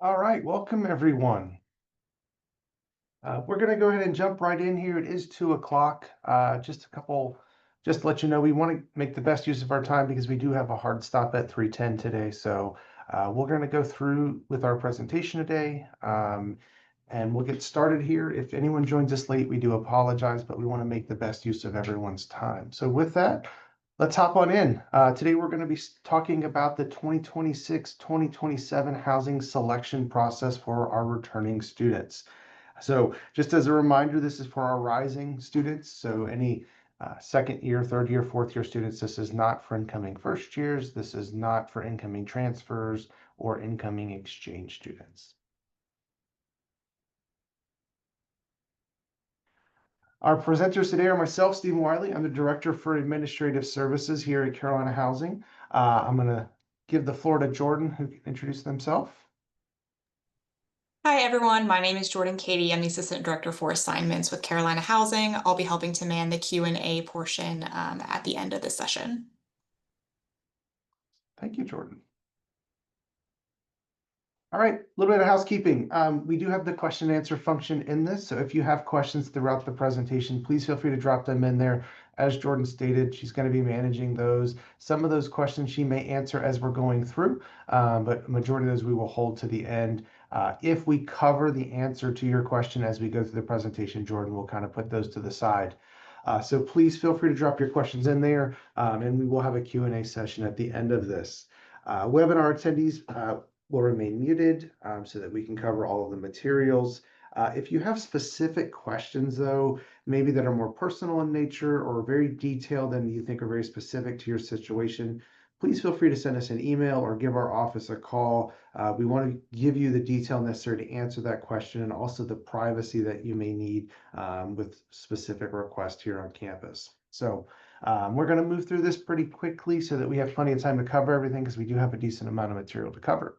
All right, welcome everyone. We're going to go ahead and jump right in here. It is 2 o'clock. Just to let you know, we want to make the best use of our time because we do have a hard stop at 3:10 today. So we're going to go through with our presentation today, and we'll get started here. If anyone joins us late, we do apologize, but we want to make the best use of everyone's time. So with that, let's hop on in. Today we're going to be talking about the 2026-2027 housing selection process for our returning students. So just as a reminder, this is for our rising students. So any second year, third year, fourth year students, this is not for incoming first years. This is not for incoming transfers or incoming exchange students. Our presenters today are myself, Stephen Wiley. I'm the Director for Administrative Services here at Carolina Housing. I'm going to give the floor to Jordan, who can introduce themselves. Hi, everyone. My name is Jordan Katie. I'm the Assistant Director for Assignments with Carolina Housing. I'll be helping to man the Q&A portion at the end of the session. Thank you, Jordan. All right, a little bit of housekeeping. We do have the question and answer function in this. So if you have questions throughout the presentation, please feel free to drop them in there. As Jordan stated, she's going to be managing those. Some of those questions she may answer as we're going through, but majority of those we will hold to the end. If we cover the answer to your question as we go through the presentation, Jordan will kind of put those to the side. So please feel free to drop your questions in there, and we will have a Q&A session at the end of this. Webinar attendees will remain muted so that we can cover all of the materials. If you have specific questions, though, maybe that are more personal in nature or very detailed and you think are very specific to your situation, please feel free to send us an email or give our office a call. We want to give you the detail necessary to answer that question and also the privacy that you may need with specific requests here on campus. So we're going to move through this pretty quickly so that we have plenty of time to cover everything because we do have a decent amount of material to cover.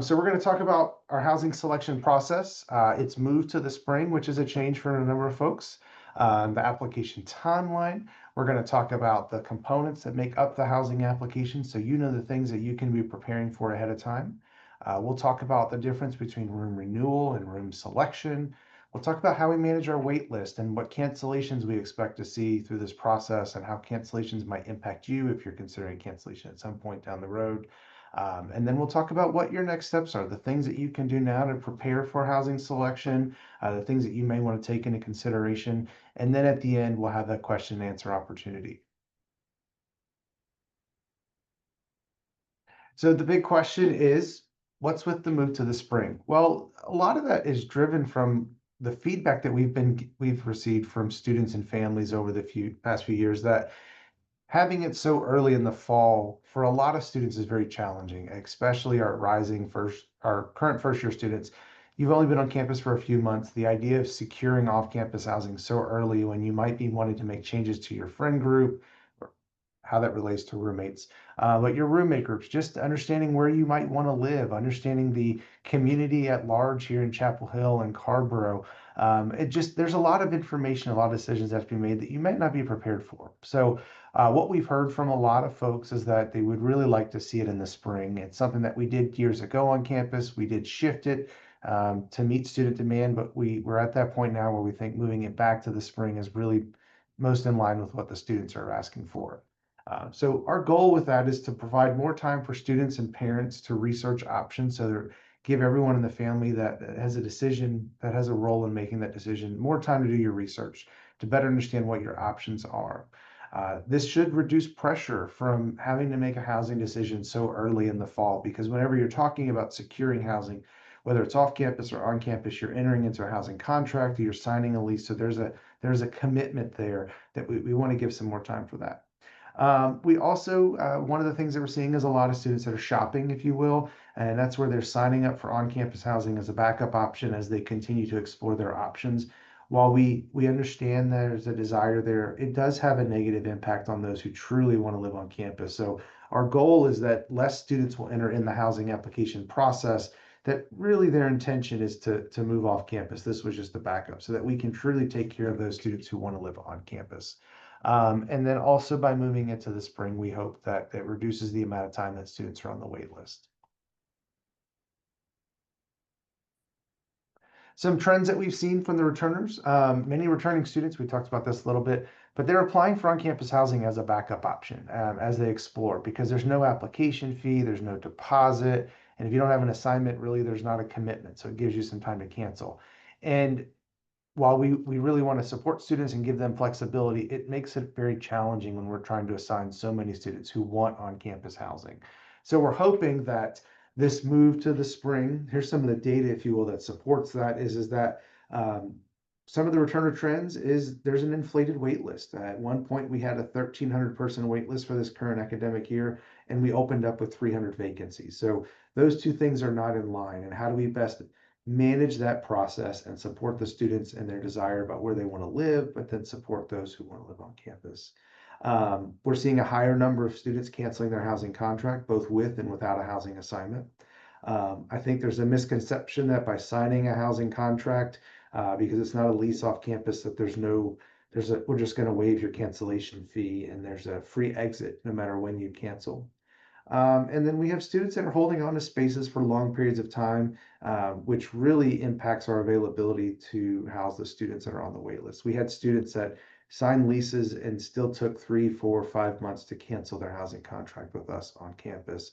So we're going to talk about our housing selection process. It's moved to the spring, which is a change for a number of folks. The application timeline. We're going to talk about the components that make up the housing application, so you know the things that you can be preparing for ahead of time. We'll talk about the difference between room renewal and room selection. We'll talk about how we manage our wait list and what cancellations we expect to see through this process and how cancellations might impact you if you're considering cancellation at some point down the road. And then we'll talk about what your next steps are, the things that you can do now to prepare for housing selection, the things that you may want to take into consideration. And then at the end, we'll have that question and answer opportunity. So the big question is, what's with the move to the spring? Well, a lot of that is driven from the feedback that we've received from students and families over the past few years that having it so early in the fall for a lot of students is very challenging, especially our current first year students. You've only been on campus for a few months. The idea of securing off-campus housing so early when you might be wanting to make changes to your friend group, or how that relates to roommates, but your roommate groups, just understanding where you might want to live, understanding the community at large here in Chapel Hill and Carborough. There's a lot of information, a lot of decisions that have to be made that you might not be prepared for. So what we've heard from a lot of folks is that they would really like to see it in the spring. It's something that we did years ago on campus. We did shift it to meet student demand, but we're at that point now where we think moving it back to the spring is really most in line with what the students are asking for. So our goal with that is to provide more time for students and parents to research options, so give everyone in the family that has a role in making that decision, more time to do your research, to better understand what your options are. This should reduce pressure from having to make a housing decision so early in the fall, because whenever you're talking about securing housing, whether it's off campus or on campus, you're entering into a housing contract or you're signing a lease. So there's a commitment there that we want to give some more time for that. We also, one of the things that we're seeing is a lot of students that are shopping, if you will, and that's where they're signing up for on-campus housing as a backup option as they continue to explore their options. While we understand there's a desire there, it does have a negative impact on those who truly want to live on campus. So our goal is that less students will enter in the housing application process, that really their intention is to move off campus. This was just a backup so that we can truly take care of those students who want to live on campus. And then also by moving into the spring, we hope that it reduces the amount of time that students are on the wait list. Some trends that we've seen from the returners, many returning students, we talked about this a little bit, but they're applying for on-campus housing as a backup option as they explore, because there's no application fee, there's no deposit, and if you don't have an assignment, really, there's not a commitment, so it gives you some time to cancel. And while we really want to support students and give them flexibility, it makes it very challenging when we're trying to assign so many students who want on-campus housing. So we're hoping that this move to the spring, here's some of the data, if you will, that supports that, is that some of the returner trends is there's an inflated wait list. At one point, we had a 1,300 person wait list for this current academic year, and we opened up with 300 vacancies. So those two things are not in line. And how do we best manage that process and support the students and their desire about where they want to live, but then support those who want to live on campus? We're seeing a higher number of students canceling their housing contract, both with and without a housing assignment. I think there's a misconception that by signing a housing contract, because it's not a lease off campus, that we're just going to waive your cancellation fee and there's a free exit no matter when you cancel. And then we have students that are holding on to spaces for long periods of time, which really impacts our availability to house the students that are on the wait list. We had students that signed leases and still took 3, 4, 5 months to cancel their housing contract with us on campus,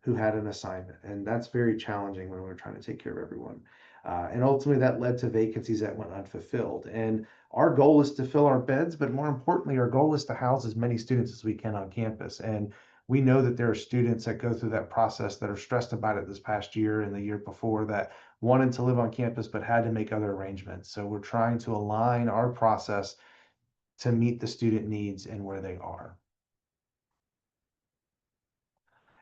who had an assignment. And that's very challenging when we're trying to take care of everyone. And ultimately, that led to vacancies that went unfulfilled. And our goal is to fill our beds, but more importantly, our goal is to house as many students as we can on campus. And we know that there are students that go through that process that are stressed about it this past year and the year before, that wanted to live on campus but had to make other arrangements. So we're trying to align our process to meet the student needs and where they are.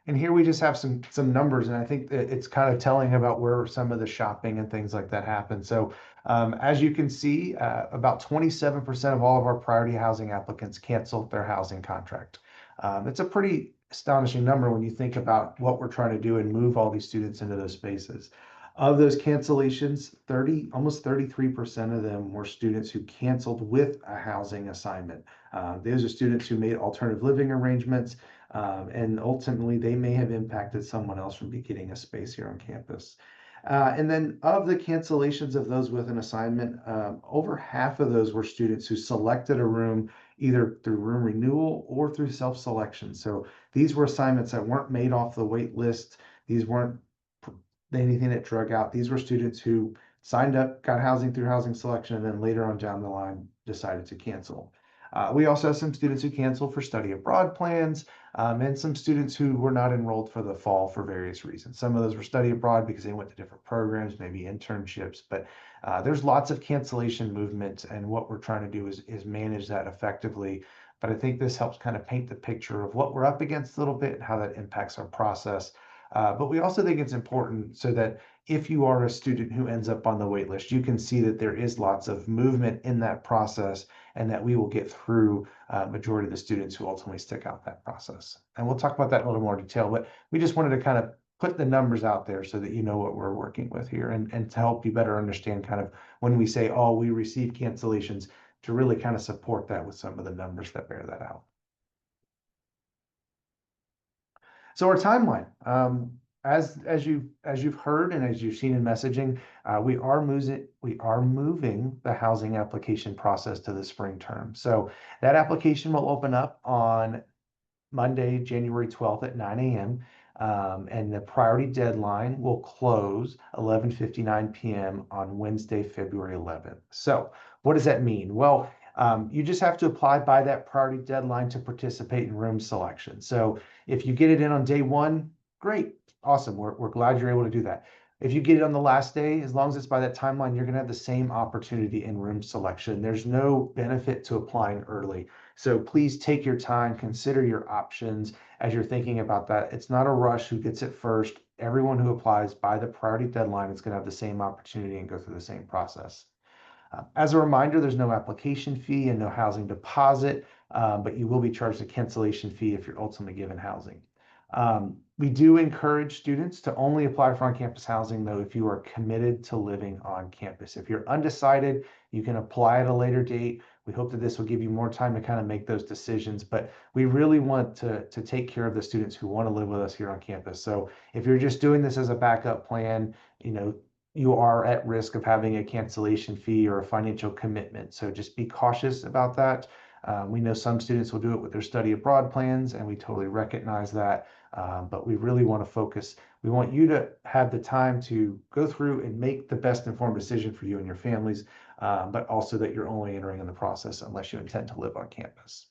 And here we just have some numbers, and I think that it's kind of telling about where some of the shopping and things like that happen. So as you can see, about 27% of all of our priority housing applicants canceled their housing contract. It's a pretty astonishing number when you think about what we're trying to do and move all these students into those spaces. Of those cancellations, almost 33% of them were students who canceled with a housing assignment. Those are students who made alternative living arrangements, and ultimately they may have impacted someone else from getting a space here on campus. And then of the cancellations of those with an assignment, over half of those were students who selected a room either through room renewal or through self-selection. So these were assignments that weren't made off the wait list. These weren't anything that drug out. These were students who signed up, got housing through housing selection, and then later on down the line decided to cancel. We also have some students who canceled for study abroad plans, and some students who were not enrolled for the fall for various reasons. Some of those were study abroad because they went to different programs, maybe internships, but there's lots of cancellation movement, and what we're trying to do is manage that effectively. But I think this helps kind of paint the picture of what we're up against a little bit and how that impacts our process. But we also think it's important so that if you are a student who ends up on the wait list, you can see that there is lots of movement in that process and that we will get through majority of the students who ultimately stick out that process. And we'll talk about that in a little more detail, but we just wanted to kind of put the numbers out there so that you know what we're working with here, and to help you better understand kind of when we say, oh, we receive cancellations, to really kind of support that with some of the numbers that bear that out. So our timeline, as you've heard and as you've seen in messaging, we are moving the housing application process to the spring term. So that application will open up on Monday, January 12th at 9 a.m. And the priority deadline will close 11:59 p.m. on Wednesday, February 11th. So what does that mean? Well, you just have to apply by that priority deadline to participate in room selection. So if you get it in on day one, great, awesome. We're glad you're able to do that. If you get it on the last day, as long as it's by that timeline, you're going to have the same opportunity in room selection. There's no benefit to applying early. So please take your time, consider your options as you're thinking about that. It's not a rush who gets it first. Everyone who applies by the priority deadline is going to have the same opportunity and go through the same process. As a reminder, there's no application fee and no housing deposit, but you will be charged a cancellation fee if you're ultimately given housing. We do encourage students to only apply for on-campus housing, though, if you are committed to living on campus. If you're undecided, you can apply at a later date. We hope that this will give you more time to kind of make those decisions, but we really want to take care of the students who want to live with us here on campus. So if you're just doing this as a backup plan, you are at risk of having a cancellation fee or a financial commitment. So just be cautious about that. We know some students will do it with their study abroad plans, and we totally recognize that. But we really want to focus. We want you to have the time to go through and make the best informed decision for you and your families, but also that you're only entering in the process unless you intend to live on campus.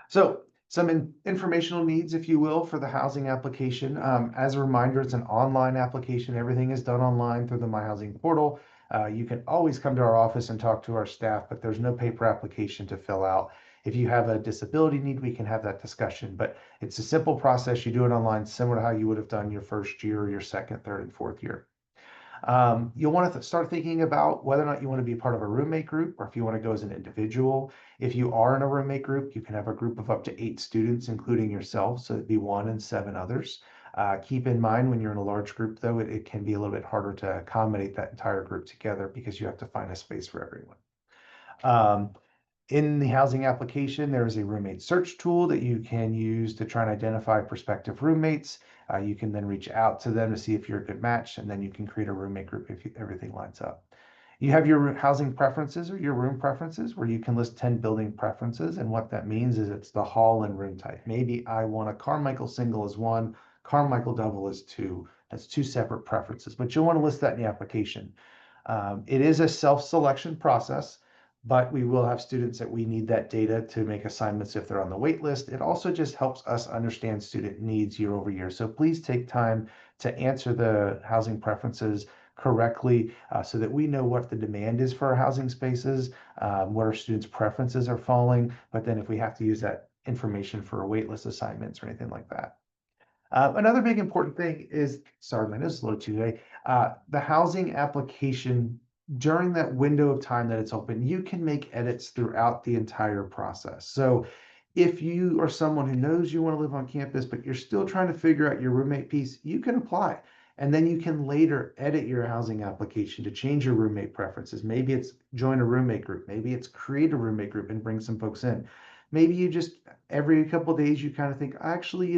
So some informational needs, if you will, for the housing application. As a reminder, it's an online application. Everything is done online through the My Housing portal. You can always come to our office and talk to our staff, but there's no paper application to fill out. If you have a disability need, we can have that discussion, but it's a simple process. You do it online, similar to how you would have done your first year, or your second, third, and fourth year. You'll want to start thinking about whether or not you want to be part of a roommate group, or if you want to go as an individual. If you are in a roommate group, you can have a group of up to 8 students, including yourself. So it'd be 1 and 7 others. Keep in mind, when you're in a large group, though, it can be a little bit harder to accommodate that entire group together because you have to find a space for everyone. In the housing application, there is a roommate search tool that you can use to try and identify prospective roommates. You can then reach out to them to see if you're a good match, and then you can create a roommate group if everything lines up. You have your housing preferences or your room preferences, where you can list 10 building preferences. And what that means is it's the hall and room type. Maybe I want a Carmichael single as 1, Carmichael double as 2. That's 2 separate preferences, but you'll want to list that in the application. It is a self-selection process, but we will have students that we need that data to make assignments if they're on the wait list. It also just helps us understand student needs year over year. So please take time to answer the housing preferences correctly, so that we know what the demand is for our housing spaces, what our students' preferences are falling, but then if we have to use that information for waitlist assignments or anything like that. Another big important thing is, sorry, my nose is a little too today, the housing application. During that window of time that it's open, you can make edits throughout the entire process. So if you are someone who knows you want to live on campus, but you're still trying to figure out your roommate piece, you can apply. And then you can later edit your housing application to change your roommate preferences. Maybe it's join a roommate group. Maybe it's create a roommate group and bring some folks in. Maybe you just, every couple of days, you kind of think, actually,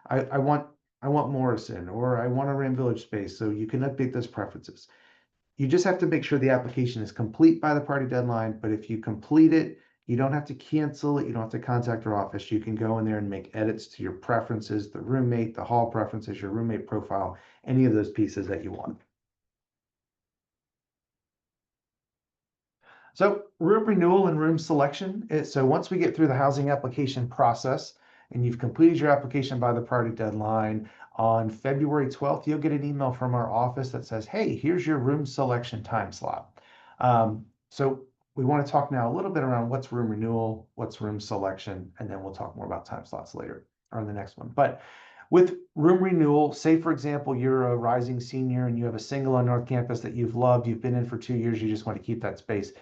I want Morrison, or I want a Ram Village space. So you can update those preferences. You just have to make sure the application is complete by the party deadline, but if you complete it, you don't have to cancel it. You don't have to contact our office. You can go in there and make edits to your preferences, the roommate, the hall preferences, your roommate profile, any of those pieces that you want. So room renewal and room selection. So once we get through the housing application process and you've completed your application by the party deadline, on February 12th, you'll get an email from our office that says, hey, here's your room selection time slot. So we want to talk now a little bit around what's room renewal, what's room selection, and then we'll talk more about time slots later or in the next one. But with room renewal, say for example, you're a rising senior and you have a single on North Campus that you've loved, you've been in for 2 years, you just want to keep that space.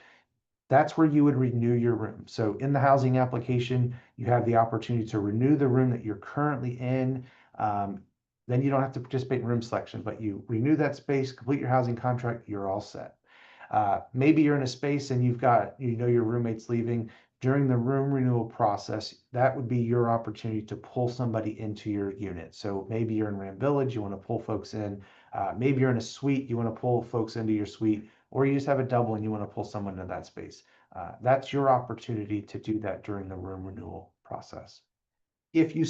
That's where you would renew your room. So in the housing application, you have the opportunity to renew the room that you're currently in. Then you don't have to participate in room selection, but you renew that space, complete your housing contract, you're all set. Maybe you're in a space and your roommate's leaving. During the room renewal process, that would be your opportunity to pull somebody into your unit. So maybe you're in Ram Village, you want to pull folks in. Maybe you're in a suite, you want to pull folks into your suite, or you just have a double and you want to pull someone into that space. That's your opportunity to do that during the room renewal process. If you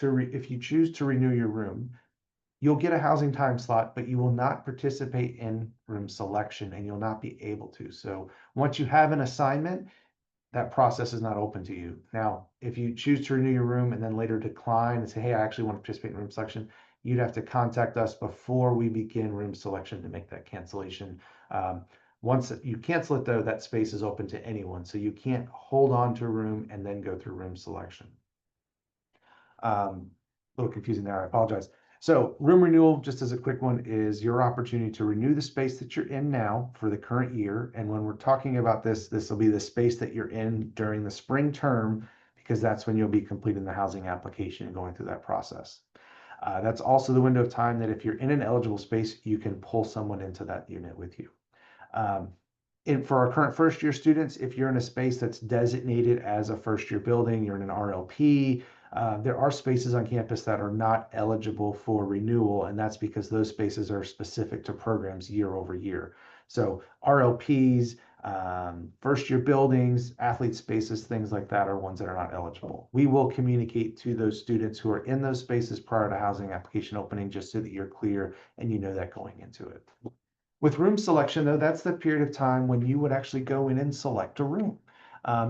if you choose to renew your room, you'll get a housing time slot, but you will not participate in room selection and you'll not be able to. So once you have an assignment, that process is not open to you. Now, if you choose to renew your room and then later decline and say, hey, I actually want to participate in room selection, you'd have to contact us before we begin room selection to make that cancellation. Once you cancel it, though, that space is open to anyone. So you can't hold on to a room and then go through room selection. A little confusing there, I apologize. So room renewal, just as a quick one, is your opportunity to renew the space that you're in now for the current year. And when we're talking about this will be the space that you're in during the spring term, because that's when you'll be completing the housing application and going through that process. That's also the window of time that if you're in an eligible space, you can pull someone into that unit with you. And for our current first year students, if you're in a space that's designated as a first year building, you're in an RLP, there are spaces on campus that are not eligible for renewal, and that's because those spaces are specific to programs year over year. So RLPs, first year buildings, athlete spaces, things like that are ones that are not eligible. We will communicate to those students who are in those spaces prior to housing application opening, just so that you're clear and you know that going into it. With room selection, though, that's the period of time when you would actually go in and select a room.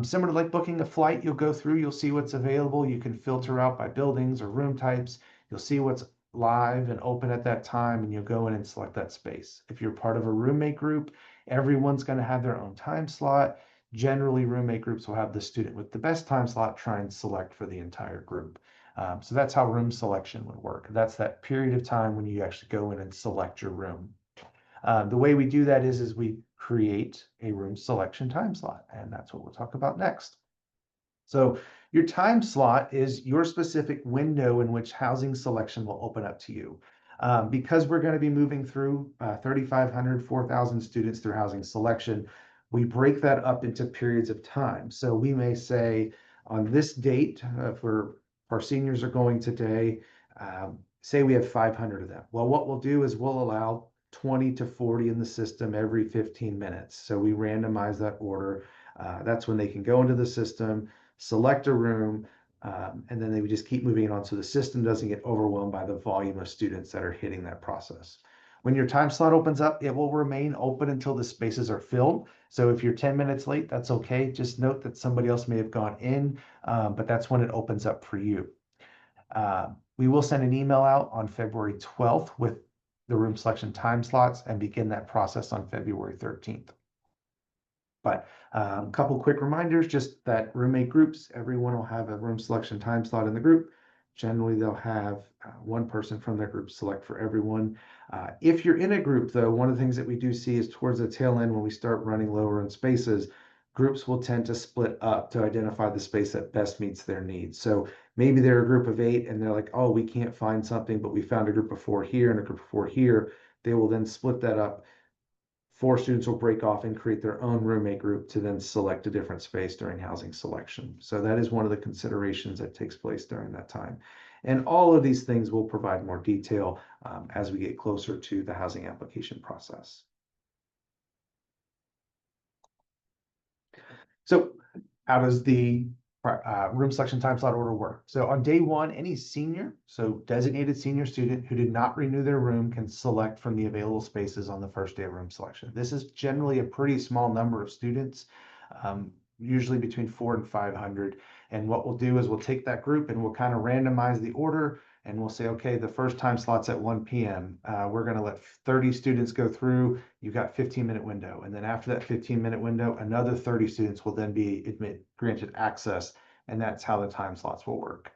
Similar to like booking a flight, you'll go through, you'll see what's available. You can filter out by buildings or room types. You'll see what's live and open at that time, and you'll go in and select that space. If you're part of a roommate group, everyone's going to have their own time slot. Generally, roommate groups will have the student with the best time slot try and select for the entire group. So that's how room selection would work. That's that period of time when you actually go in and select your room. The way we do that is we create a room selection time slot, and that's what we'll talk about next. So your time slot is your specific window in which housing selection will open up to you. Because we're going to be moving through 3,500, 4,000 students through housing selection, we break that up into periods of time. So we may say on this date, for our seniors are going today, say we have 500 of them. Well, what we'll do is we'll allow 20 to 40 in the system every 15 minutes. So we randomize that order. That's when they can go into the system, select a room, and then they would just keep moving it on so the system doesn't get overwhelmed by the volume of students that are hitting that process. When your time slot opens up, it will remain open until the spaces are filled. So if you're 10 minutes late, that's okay. Just note that somebody else may have gone in, but that's when it opens up for you. We will send an email out on February 12th with the room selection time slots and begin that process on February 13th. But a couple quick reminders, just that roommate groups, everyone will have a room selection time slot in the group. Generally, they'll have one person from their group select for everyone. If you're in a group, though, one of the things that we do see is towards the tail end when we start running lower in spaces, groups will tend to split up to identify the space that best meets their needs. So maybe they're a group of 8 and they're like, oh, we can't find something, but we found a group of 4 here and a group of 4 here. They will then split that up. 4 students will break off and create their own roommate group to then select a different space during housing selection. So that is one of the considerations that takes place during that time. And all of these things will provide more detail as we get closer to the housing application process. So how does the room selection time slot order work? So on day 1, any senior, so designated senior student who did not renew their room can select from the available spaces on the first day of room selection. This is generally a pretty small number of students, usually between 400 and 500. And what we'll do is we'll take that group and we'll kind of randomize the order, and we'll say, okay, the first time slot's at 1 p.m. We're going to let 30 students go through. You've got 15-minute window. And then after that 15-minute window, another 30 students will then be granted access. And that's how the time slots will work.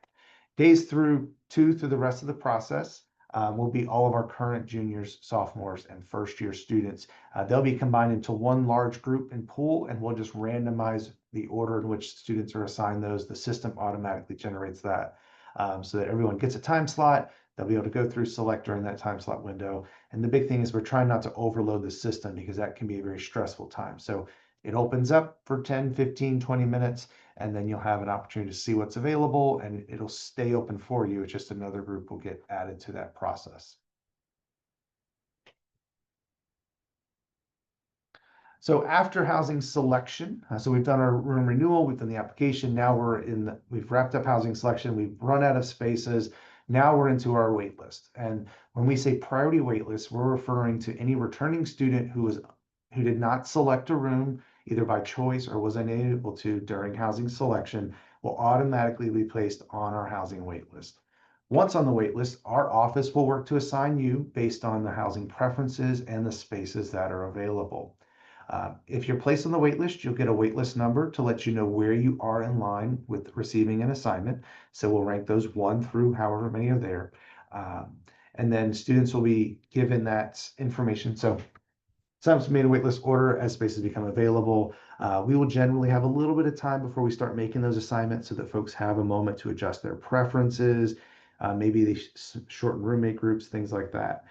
Days through the rest of the process will be all of our current juniors, sophomores, and first-year students. They'll be combined into one large group and pool, and we'll just randomize the order in which students are assigned those. The system automatically generates that. So that everyone gets a time slot. They'll be able to go through select during that time slot window. And the big thing is we're trying not to overload the system because that can be a very stressful time. So it opens up for 10, 15, 20 minutes, and then you'll have an opportunity to see what's available, and it'll stay open for you. It's just another group will get added to that process. So after housing selection, so we've done our room renewal, we've done the application. Now we've wrapped up housing selection. We've run out of spaces. Now we're into our wait list. And when we say priority wait list, we're referring to any returning student who did not select a room either by choice or was unable to during housing selection will automatically be placed on our housing wait list. Once on the wait list, our office will work to assign you based on the housing preferences and the spaces that are available. If you're placed on the wait list, you'll get a wait list number to let you know where you are in line with receiving an assignment. So we'll rank those 1 through however many are there. And then students will be given that information. So some made a wait list order as spaces become available. We will generally have a little bit of time before we start making those assignments so that folks have a moment to adjust their preferences. Maybe they shorten roommate groups, things like that.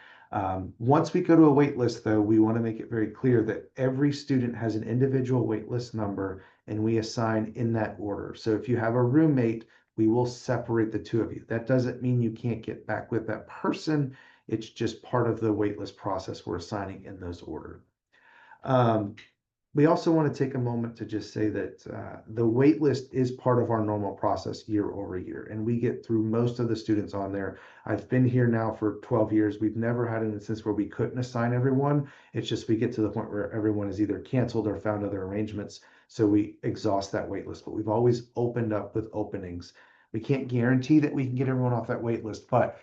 Once we go to a wait list, though, we want to make it very clear that every student has an individual wait list number and we assign in that order. So if you have a roommate, we will separate the two of you. That doesn't mean you can't get back with that person. It's just part of the waitlist process. We're assigning in those order. We also want to take a moment to just say that the wait list is part of our normal process year over year, and we get through most of the students on there. I've been here now for 12 years. We've never had an instance where we couldn't assign everyone. It's just we get to the point where everyone is either canceled or found other arrangements, so we exhaust that wait list. But we've always opened up with openings. We can't guarantee that we can get everyone off that wait list, but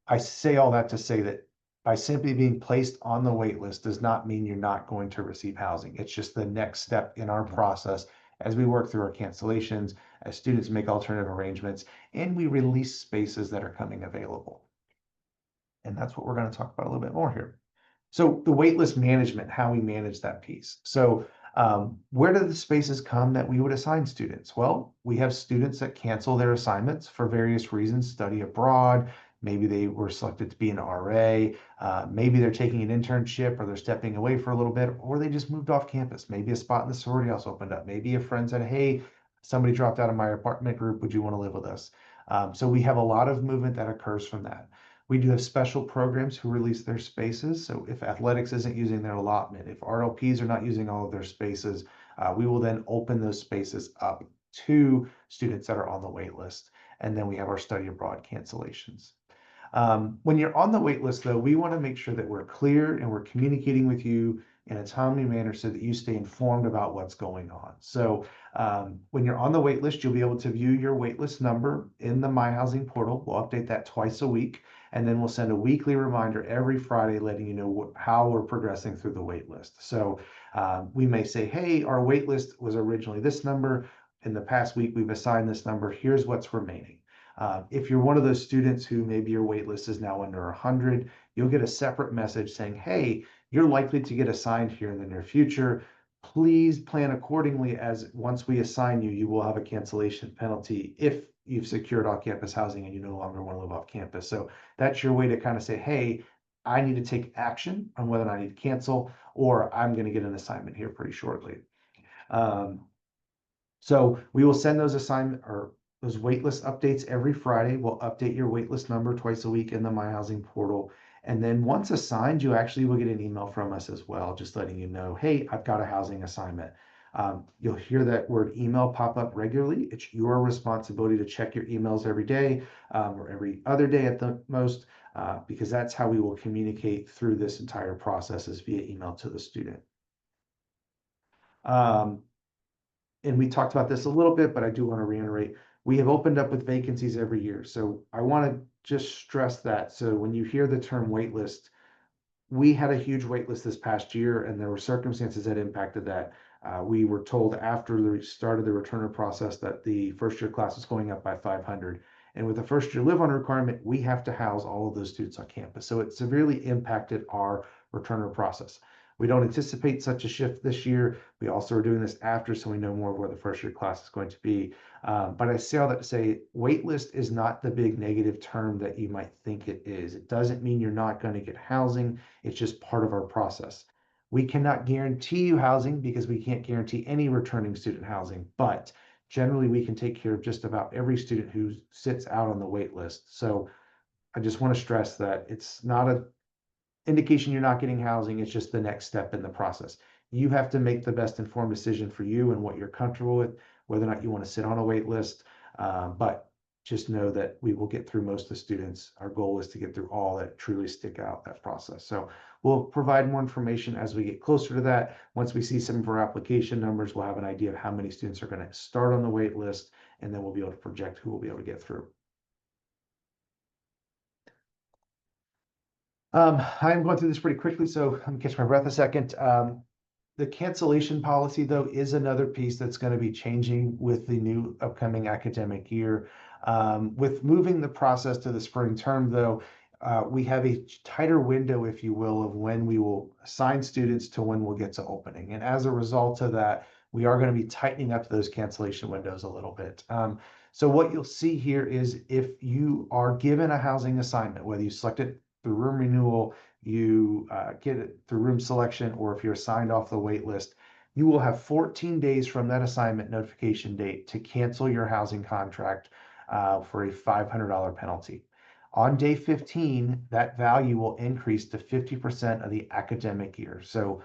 I say all that to say that by simply being placed on the wait list does not mean you're not going to receive housing. It's just the next step in our process as we work through our cancellations, as students make alternative arrangements, and we release spaces that are coming available. And that's what we're going to talk about a little bit more here. So the waitlist management, how we manage that piece. So where do the spaces come that we would assign students? Well, we have students that cancel their assignments for various reasons, study abroad, maybe they were selected to be an RA, maybe they're taking an internship or they're stepping away for a little bit, or they just moved off campus. Maybe a spot in the sorority house opened up. Maybe a friend said, hey, somebody dropped out of my apartment group. Would you want to live with us? So we have a lot of movement that occurs from that. We do have special programs who release their spaces. So if athletics isn't using their allotment, if RLPs are not using all of their spaces, we will then open those spaces up to students that are on the wait list. And then we have our study abroad cancellations. When you're on the wait list, though, we want to make sure that we're clear and we're communicating with you in a timely manner so that you stay informed about what's going on. So when you're on the wait list, you'll be able to view your wait list number in the My Housing portal. We'll update that twice a week, and then we'll send a weekly reminder every Friday letting you know how we're progressing through the wait list. So we may say, hey, our wait list was originally this number. In the past week, we've assigned this number. Here's what's remaining. If you're one of those students who maybe your wait list is now under 100, you'll get a separate message saying, hey, you're likely to get assigned here in the near future. Please plan accordingly, as once we assign you, you will have a cancellation penalty if you've secured off-campus housing and you no longer want to live off campus. So that's your way to kind of say, hey, I need to take action on whether or not I need to cancel, or I'm going to get an assignment here pretty shortly. So we will send those assignment or those waitlist updates every Friday. We'll update your waitlist number twice a week in the My Housing portal. And then once assigned, you actually will get an email from us as well, just letting you know, hey, I've got a housing assignment. You'll hear that word email pop up regularly. It's your responsibility to check your emails every day or every other day at the most, because that's how we will communicate through this entire process is via email to the student. And we talked about this a little bit, but I do want to reiterate, we have opened up with vacancies every year. So I want to just stress that. So when you hear the term waitlist, we had a huge waitlist this past year, and there were circumstances that impacted that. We were told after the start of the returner process that the first year class was going up by 500. And with the first year live on requirement, we have to house all of those students on campus. So it severely impacted our returner process. We don't anticipate such a shift this year. We also are doing this after, so we know more of where the first year class is going to be. But I say all that to say, waitlist is not the big negative term that you might think it is. It doesn't mean you're not going to get housing. It's just part of our process. We cannot guarantee you housing because we can't guarantee any returning student housing, but generally we can take care of just about every student who sits out on the wait list. So I just want to stress that it's not an indication you're not getting housing. It's just the next step in the process. You have to make the best informed decision for you and what you're comfortable with, whether or not you want to sit on a wait list. But just know that we will get through most of the students. Our goal is to get through all that truly stick out that process. So we'll provide more information as we get closer to that. Once we see some of our application numbers, we'll have an idea of how many students are going to start on the wait list, and then we'll be able to project who will be able to get through. I'm going through this pretty quickly, so I'm gonna catch my breath a second. The cancellation policy, though, is another piece that's going to be changing with the new upcoming academic year. With moving the process to the spring term, though, we have a tighter window, if you will, of when we will assign students to when we'll get to opening. And as a result of that, we are going to be tightening up those cancellation windows a little bit. So what you'll see here is if you are given a housing assignment, whether you select it through room renewal, you get it through room selection, or if you're signed off the wait list, you will have 14 days from that assignment notification date to cancel your housing contract for a $500 penalty. On day 15, that value will increase to 50% of the academic year. So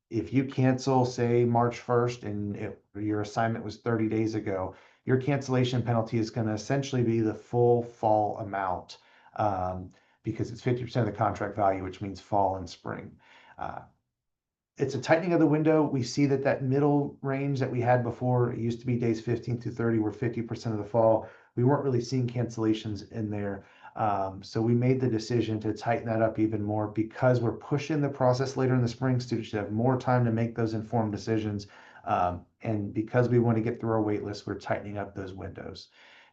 if you cancel, say, March 1st and your assignment was 30 days ago, your cancellation penalty is going to essentially be the full fall amount because it's 50% of the contract value, which means fall and spring. Uh, it's a tightening of the window. We see that middle range that we had before, it used to be days 15 to 30 were 50% of the fall. We weren't really seeing cancellations in there. So we made the decision to tighten that up even more because we're pushing the process later in the spring. Students should have more time to make those informed decisions. And because we want to get through our wait list, we're tightening up those windows.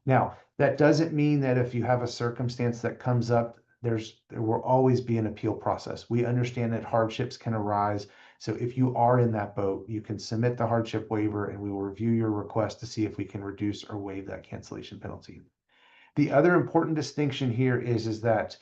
Now, that doesn't mean that if you have a circumstance that comes up, there will always be an appeal process. We understand that hardships can arise. So if you are in that boat, you can submit the hardship waiver and we will review your request to see if we can reduce or waive that cancellation penalty. The other important distinction here is that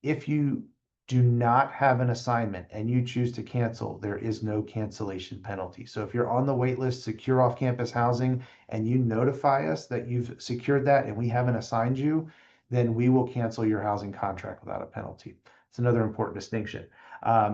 if you do not have an assignment and you choose to cancel, there is no cancellation penalty. So if you're on the wait list, secure off-campus housing, and you notify us that you've secured that and we haven't assigned you, then we will cancel your housing contract without a penalty. It's another important distinction.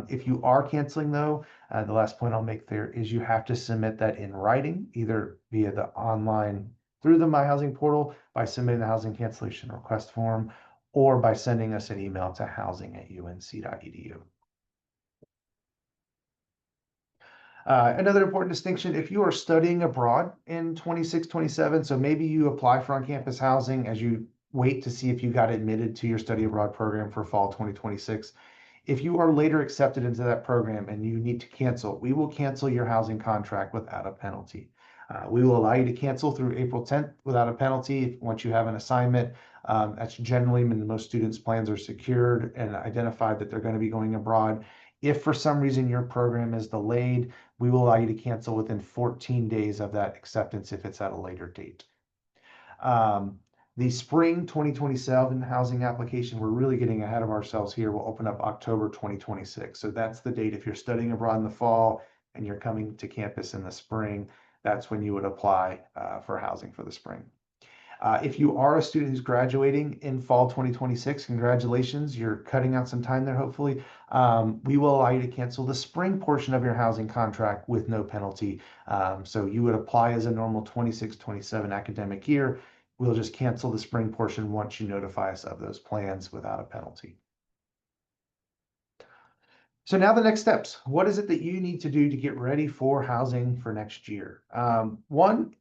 If you are canceling though, the last point I'll make there is you have to submit that in writing, either via the online through the My Housing portal by submitting the housing cancellation request form or by sending us an email to housing@unc.edu. Another important distinction, if you are studying abroad in 26-27, so maybe you apply for on-campus housing as you wait to see if you got admitted to your study abroad program for fall 2026. If you are later accepted into that program and you need to cancel, we will cancel your housing contract without a penalty. We will allow you to cancel through April 10th without a penalty once you have an assignment. That's generally when most students' plans are secured and identified that they're going to be going abroad. If for some reason your program is delayed, we will allow you to cancel within 14 days of that acceptance if it's at a later date. The spring 2027 housing application, we're really getting ahead of ourselves here, will open up October 2026. So that's the date. If you're studying abroad in the fall and you're coming to campus in the spring, that's when you would apply for housing for the spring. If you are a student who's graduating in fall 2026, congratulations, you're cutting out some time there, hopefully. We will allow you to cancel the spring portion of your housing contract with no penalty. So you would apply as a normal 26-27 academic year. We'll just cancel the spring portion once you notify us of those plans without a penalty. So now the next steps. What is it that you need to do to get ready for housing for next year? One,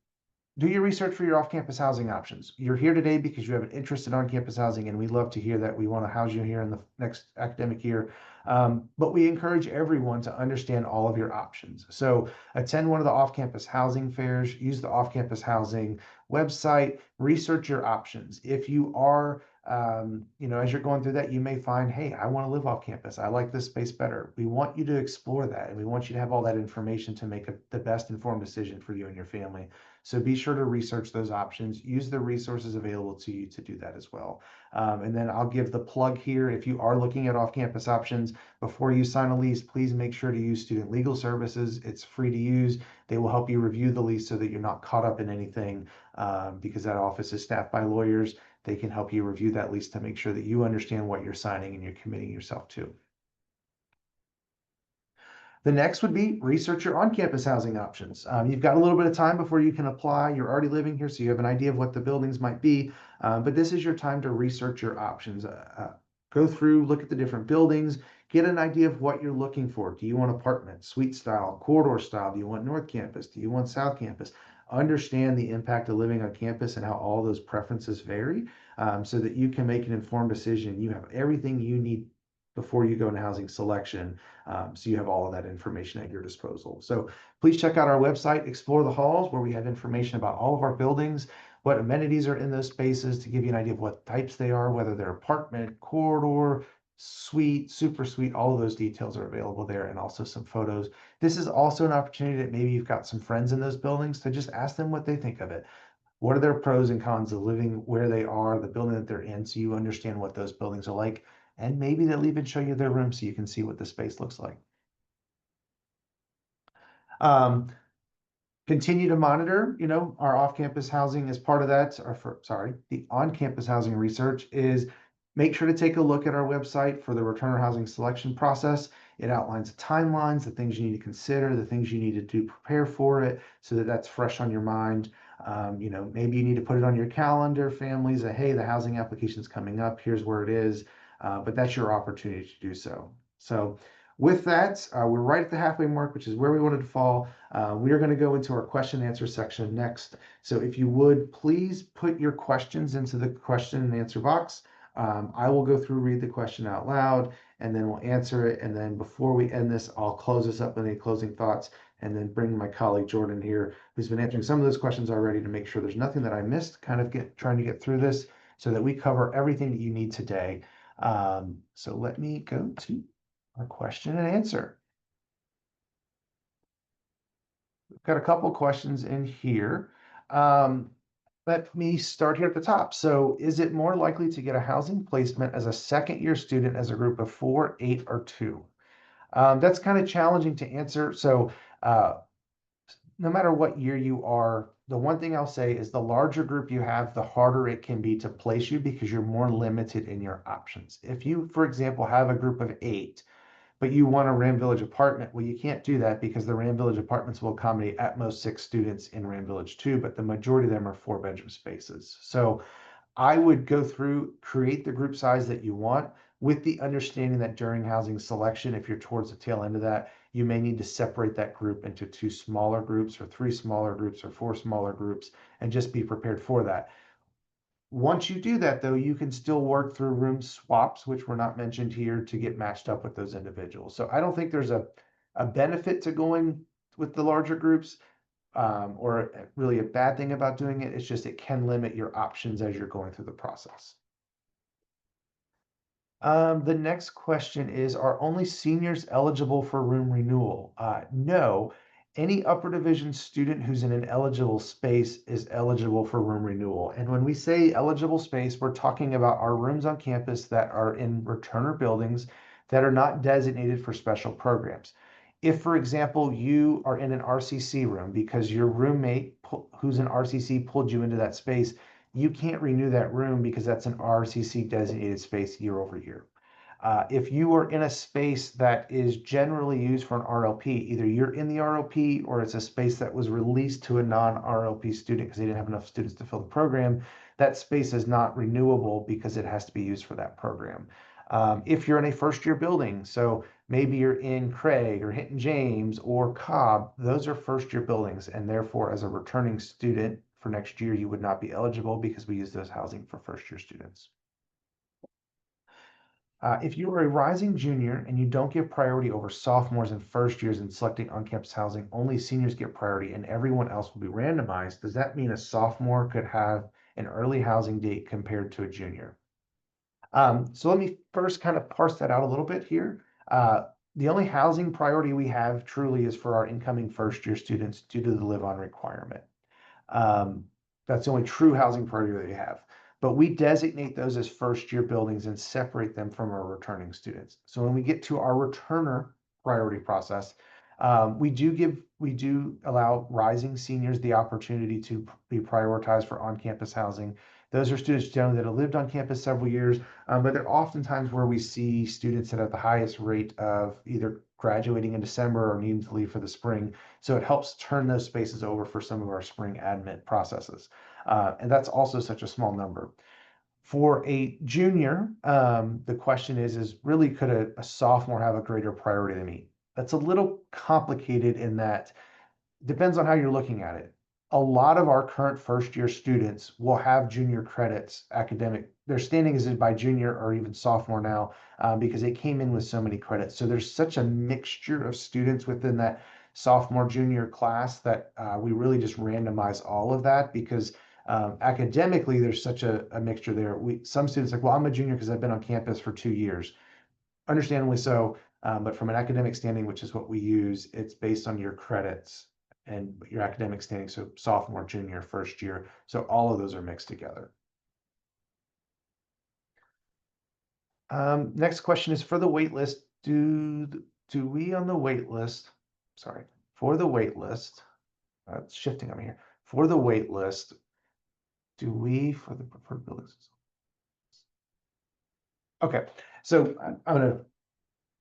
do your research for your off-campus housing options. You're here today because you have an interest in on-campus housing, and we love to hear that. We want to house you here in the next academic year. But we encourage everyone to understand all of your options. So attend one of the off-campus housing fairs, use the off-campus housing website, research your options. If you are as you're going through that, you may find, hey, I want to live off campus. I like this space better. We want you to explore that, and we want you to have all that information to make the best informed decision for you and your family. So be sure to research those options. Use the resources available to you to do that as well. And then I'll give the plug here. If you are looking at off-campus options, before you sign a lease, please make sure to use Student Legal Services. It's free to use. They will help you review the lease so that you're not caught up in anything because that office is staffed by lawyers. They can help you review that lease to make sure that you understand what you're signing and you're committing yourself to. The next would be research your on-campus housing options. You've got a little bit of time before you can apply. You're already living here, so you have an idea of what the buildings might be, but this is your time to research your options. Go through, look at the different buildings, get an idea of what you're looking for. Do you want apartment, suite style, corridor style? Do you want North Campus? Do you want South Campus? Understand the impact of living on campus and how all those preferences vary so that you can make an informed decision. You have everything you need before you go into housing selection. So you have all of that information at your disposal. So please check out our website, Explore the Halls, where we have information about all of our buildings, what amenities are in those spaces to give you an idea of what types they are, whether they're apartment, corridor, suite, super suite, all of those details are available there, and also some photos. This is also an opportunity that maybe you've got some friends in those buildings to just ask them what they think of it. What are their pros and cons of living where they are, the building that they're in, so you understand what those buildings are like. And maybe they'll even show you their room so you can see what the space looks like. Um, Continue to monitor, our off-campus housing as part of that, the on-campus housing research is make sure to take a look at our website for the returner housing selection process. It outlines the timelines, the things you need to consider, the things you need to do, prepare for it so that that's fresh on your mind. Maybe you need to put it on your calendar, families, that, hey, the housing application is coming up, here's where it is. But that's your opportunity to do so. So with that, we're right at the halfway mark, which is where we wanted to fall. We are going to go into our question and answer section next. So if you would, please put your questions into the question and answer box. I will go through, read the question out loud, and then we'll answer it. And then before we end this, I'll close this up with any closing thoughts and then bring my colleague Jordan here, who's been answering some of those questions already to make sure there's nothing that I missed, kind of trying to get through this so that we cover everything that you need today. So let me go to our question and answer. We've got a couple questions in here. Let me start here at the top. So is it more likely to get a housing placement as a second-year student as a group of 4, 8, or 2? That's kind of challenging to answer. So no matter what year you are, the one thing I'll say is the larger group you have, the harder it can be to place you because you're more limited in your options. If you, for example, have a group of 8, but you want a Ram Village apartment, well, you can't do that because the Ram Village apartments will accommodate at most 6 students in Ram Village 2, but the majority of them are 4-bedroom spaces. So I would go through, create the group size that you want with the understanding that during housing selection, if you're towards the tail end of that, you may need to separate that group into 2 smaller groups or 3 smaller groups or 4 smaller groups and just be prepared for that. Once you do that, though, you can still work through room swaps, which were not mentioned here, to get matched up with those individuals. So I don't think there's a benefit to going with the larger groups, or really a bad thing about doing it. It's just it can limit your options as you're going through the process. The next question is, are only seniors eligible for room renewal? No. Any upper division student who's in an eligible space is eligible for room renewal. And when we say eligible space, we're talking about our rooms on campus that are in returner buildings that are not designated for special programs. If, for example, you are in an RCC room because your roommate who's an RCC pulled you into that space, you can't renew that room because that's an RCC designated space year over year. If you are in a space that is generally used for an RLP, either you're in the RLP or it's a space that was released to a non-RLP student because they didn't have enough students to fill the program, that space is not renewable because it has to be used for that program. If you're in a first-year building, so maybe you're in Craig or Hinton James or Cobb, those are first-year buildings, and therefore, as a returning student for next year, you would not be eligible because we use those housing for first-year students. If you are a rising junior and you don't get priority over sophomores and first years in selecting on-campus housing, only seniors get priority and everyone else will be randomized, does that mean a sophomore could have an early housing date compared to a junior? So let me first kind of parse that out a little bit here. The only housing priority we have truly is for our incoming first-year students due to the live-on requirement. That's the only true housing priority that we have. But we designate those as first-year buildings and separate them from our returning students. So when we get to our returner priority process, we do allow rising seniors the opportunity to be prioritized for on-campus housing. Those are students generally that have lived on campus several years, but they're oftentimes where we see students that have the highest rate of either graduating in December or needing to leave for the spring. So it helps turn those spaces over for some of our spring admit processes. And that's also such a small number. For a junior, the question is really could a sophomore have a greater priority than me? That's a little complicated in that depends on how you're looking at it. A lot of our current first year students will have junior credits academic. Their standing is by junior or even sophomore now because they came in with so many credits. So there's such a mixture of students within that sophomore junior class that we really just randomize all of that because academically there's such a mixture there. Some students like, well, I'm a junior because I've been on campus for 2 years. Understandably so, but from an academic standing, which is what we use, it's based on your credits and your academic standing, so sophomore, junior, first year. So all of those are mixed together. Next question is for the wait list. Do we on the wait list, sorry, for the wait list, it's shifting over here. For the wait list, do we for the preferred buildings? Okay, so I'm going to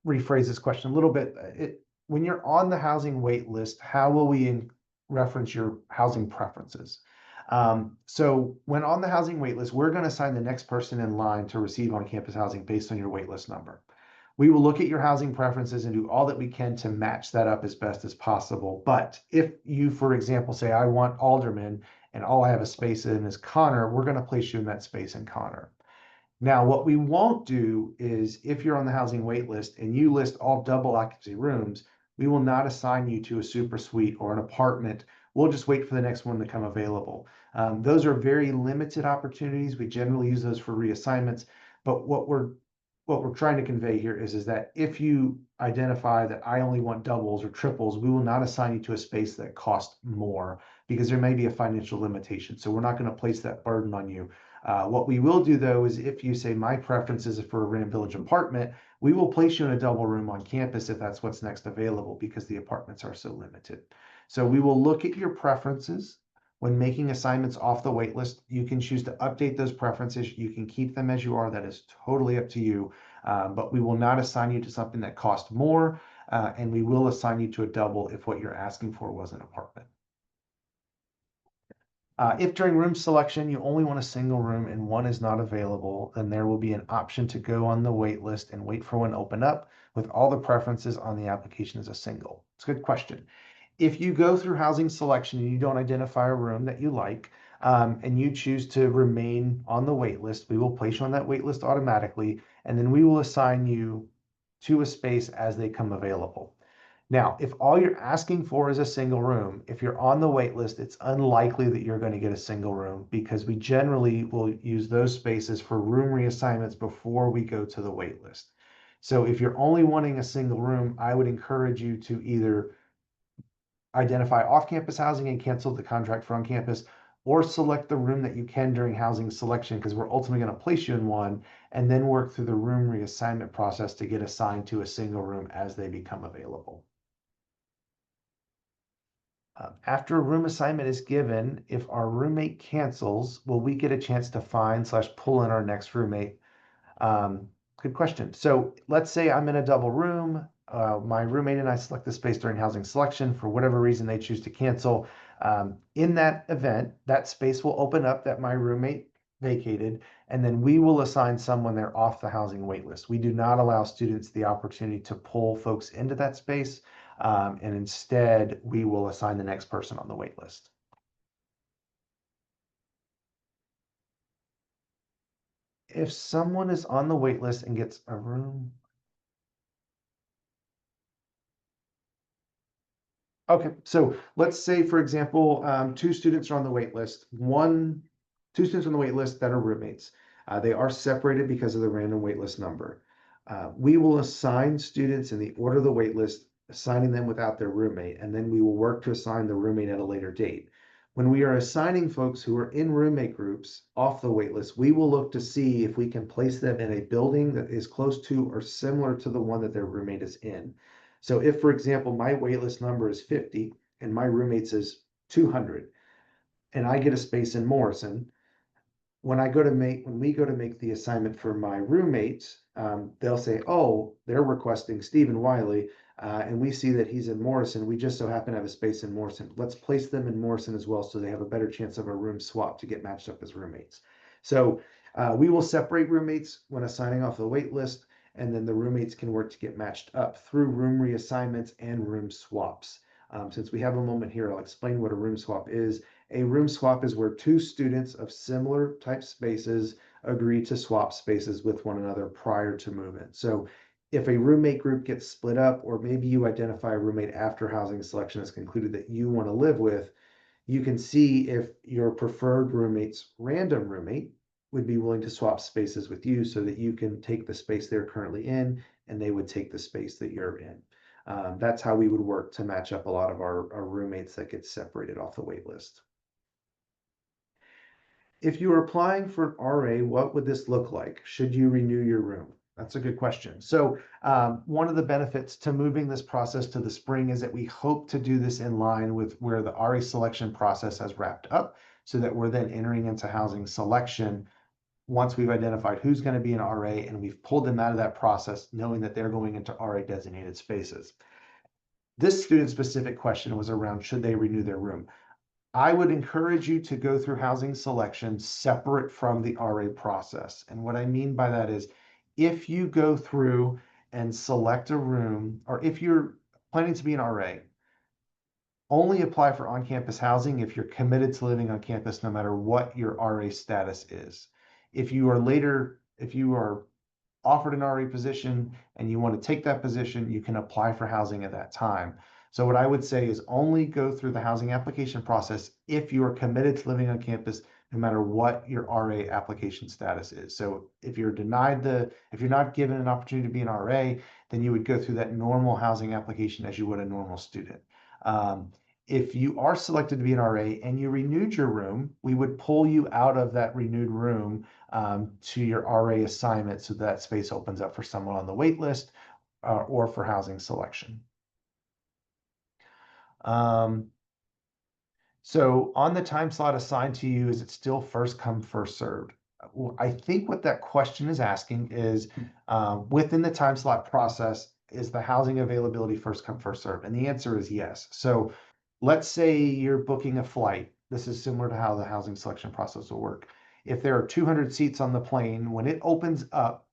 rephrase this question a little bit. When you're on the housing wait list, how will we reference your housing preferences? So when on the housing wait list, we're going to assign the next person in line to receive on-campus housing based on your wait list number. We will look at your housing preferences and do all that we can to match that up as best as possible. But if you, for example, say, I want Alderman and all I have a space in is Connor, we're going to place you in that space in Connor. Now, what we won't do is if you're on the housing wait list and you list all double occupancy rooms, we will not assign you to a super suite or an apartment. We'll just wait for the next one to come available. Those are very limited opportunities. We generally use those for reassignments. But what we're trying to convey here is that if you identify that I only want doubles or triples, we will not assign you to a space that costs more because there may be a financial limitation. So we're not going to place that burden on you. What we will do though is if you say my preference is for a Ram Village apartment, we will place you in a double room on campus if that's what's next available because the apartments are so limited. So we will look at your preferences when making assignments off the wait list. You can choose to update those preferences. You can keep them as you are. That is totally up to you. But we will not assign you to something that costs more, and we will assign you to a double if what you're asking for was an apartment. If during room selection you only want a single room and one is not available, then there will be an option to go on the wait list and wait for one to open up with all the preferences on the application as a single. It's a good question. If you go through housing selection and you don't identify a room that you like, and you choose to remain on the wait list, we will place you on that wait list automatically, and then we will assign you to a space as they come available. Now, if all you're asking for is a single room, if you're on the wait list, it's unlikely that you're going to get a single room because we generally will use those spaces for room reassignments before we go to the wait list. So if you're only wanting a single room, I would encourage you to either identify off-campus housing and cancel the contract for on-campus, or select the room that you can during housing selection because we're ultimately going to place you in one and then work through the room reassignment process to get assigned to a single room as they become available. After a room assignment is given, if our roommate cancels, will we get a chance to find/pull in our next roommate? Good question. So let's say I'm in a double room. My roommate and I select the space during housing selection. For whatever reason they choose to cancel. In that event, that space will open up that my roommate vacated, and then we will assign someone there off the housing wait list. We do not allow students the opportunity to pull folks into that space. And instead, we will assign the next person on the wait list. If someone is on the wait list and gets a room. Okay, so let's say, for example, two students are on the wait list. Two students on the wait list that are roommates. They are separated because of the random wait list number. We will assign students in the order of the wait list, assigning them without their roommate, and then we will work to assign the roommate at a later date. When we are assigning folks who are in roommate groups off the wait list, we will look to see if we can place them in a building that is close to or similar to the one that their roommate is in. So if, for example, my waitlist number is 50 and my roommate's is 200, and I get a space in Morrison, when we go to make the assignment for my roommates, they'll say, oh, they're requesting Stephen Wiley, and we see that he's in Morrison. We just so happen to have a space in Morrison. Let's place them in Morrison as well so they have a better chance of a room swap to get matched up as roommates. So we will separate roommates when assigning off the wait list, and then the roommates can work to get matched up through room reassignments and room swaps. Since we have a moment here, I'll explain what a room swap is. A room swap is where two students of similar type spaces agree to swap spaces with one another prior to movement. So if a roommate group gets split up, or maybe you identify a roommate after housing selection is concluded that you want to live with, you can see if your preferred roommate's random roommate would be willing to swap spaces with you so that you can take the space they're currently in and they would take the space that you're in. That's how we would work to match up a lot of our roommates that get separated off the wait list. If you were applying for an RA, what would this look like? Should you renew your room? That's a good question. So, one of the benefits to moving this process to the spring is that we hope to do this in line with where the RA selection process has wrapped up, so that we're then entering into housing selection once we've identified who's going to be an RA and we've pulled them out of that process, knowing that they're going into RA designated spaces. This student specific question was around should they renew their room? I would encourage you to go through housing selection separate from the RA process. And what I mean by that is if you go through and select a room, or if you're planning to be an RA, only apply for on-campus housing if you're committed to living on campus, no matter what your RA status is. If you are offered an RA position and you want to take that position, you can apply for housing at that time. So what I would say is only go through the housing application process if you are committed to living on campus, no matter what your RA application status is. So if you're not given an opportunity to be an RA, then you would go through that normal housing application as you would a normal student. If you are selected to be an RA and you renewed your room, we would pull you out of that renewed room to your RA assignment so that space opens up for someone on the wait list or for housing selection. So on the time slot assigned to you, is it still first come, first served? Well, I think what that question is asking is within the time slot process, is the housing availability first come, first served? And the answer is yes. So let's say you're booking a flight. This is similar to how the housing selection process will work. If there are 200 seats on the plane, when it opens up,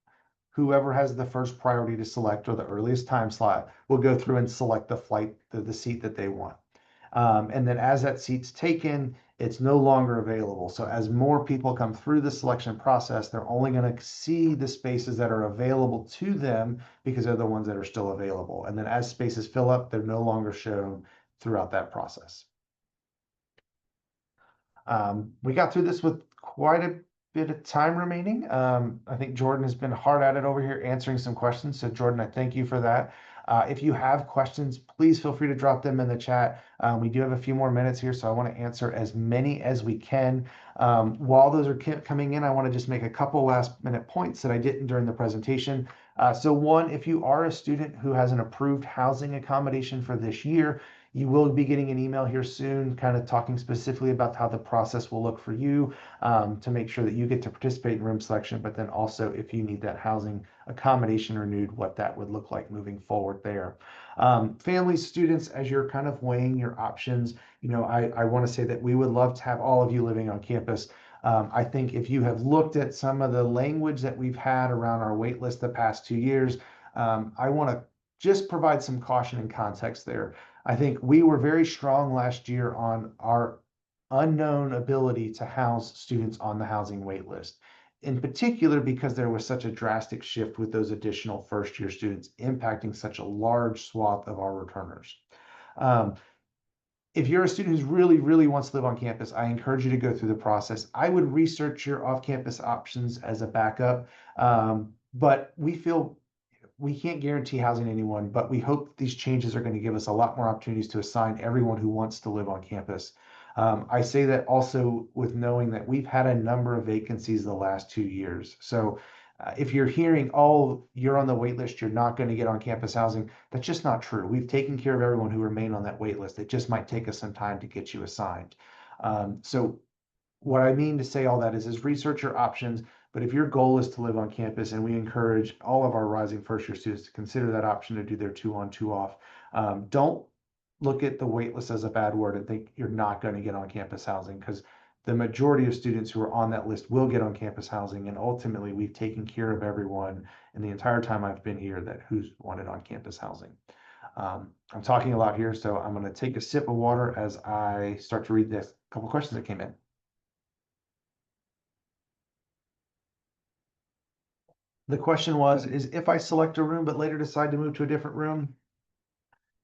whoever has the first priority to select or the earliest time slot will go through and select the seat that they want. And then as that seat's taken, it's no longer available. So as more people come through the selection process, they're only going to see the spaces that are available to them because they're the ones that are still available. And then as spaces fill up, they're no longer shown throughout that process. We got through this with quite a bit of time remaining. I think Jordan has been hard at it over here answering some questions. So Jordan, I thank you for that. If you have questions, please feel free to drop them in the chat. We do have a few more minutes here, so I want to answer as many as we can. While those are coming in, I want to just make a couple last minute points that I didn't during the presentation. So one, if you are a student who has an approved housing accommodation for this year, you will be getting an email here soon, kind of talking specifically about how the process will look for you to make sure that you get to participate in room selection, but then also if you need that housing accommodation renewed, what that would look like moving forward there. Families, students, as you're kind of weighing your options, I want to say that we would love to have all of you living on campus. I think if you have looked at some of the language that we've had around our wait list the past 2 years, I want to just provide some caution and context there. I think we were very strong last year on our unknown ability to house students on the housing wait list, in particular because there was such a drastic shift with those additional first year students impacting such a large swath of our returners. If you're a student who really, really wants to live on campus, I encourage you to go through the process. I would research your off-campus options as a backup, but we can't guarantee housing to anyone, but we hope these changes are going to give us a lot more opportunities to assign everyone who wants to live on campus. I say that also with knowing that we've had a number of vacancies the last 2 years. So if you're hearing, oh, you're on the wait list, you're not going to get on campus housing, that's just not true. We've taken care of everyone who remain on that wait list. It just might take us some time to get you assigned. So what I mean to say all that is research your options. But if your goal is to live on campus, and we encourage all of our rising first year students to consider that option to do their 2 on 2 off, don't look at the wait list as a bad word and think you're not going to get on campus housing, because the majority of students who are on that list will get on campus housing. And ultimately, we've taken care of everyone in the entire time I've been here who's wanted on campus housing. I'm talking a lot here, so I'm going to take a sip of water as I start to read this couple questions that came in. The question is if I select a room but later decide to move to a different room,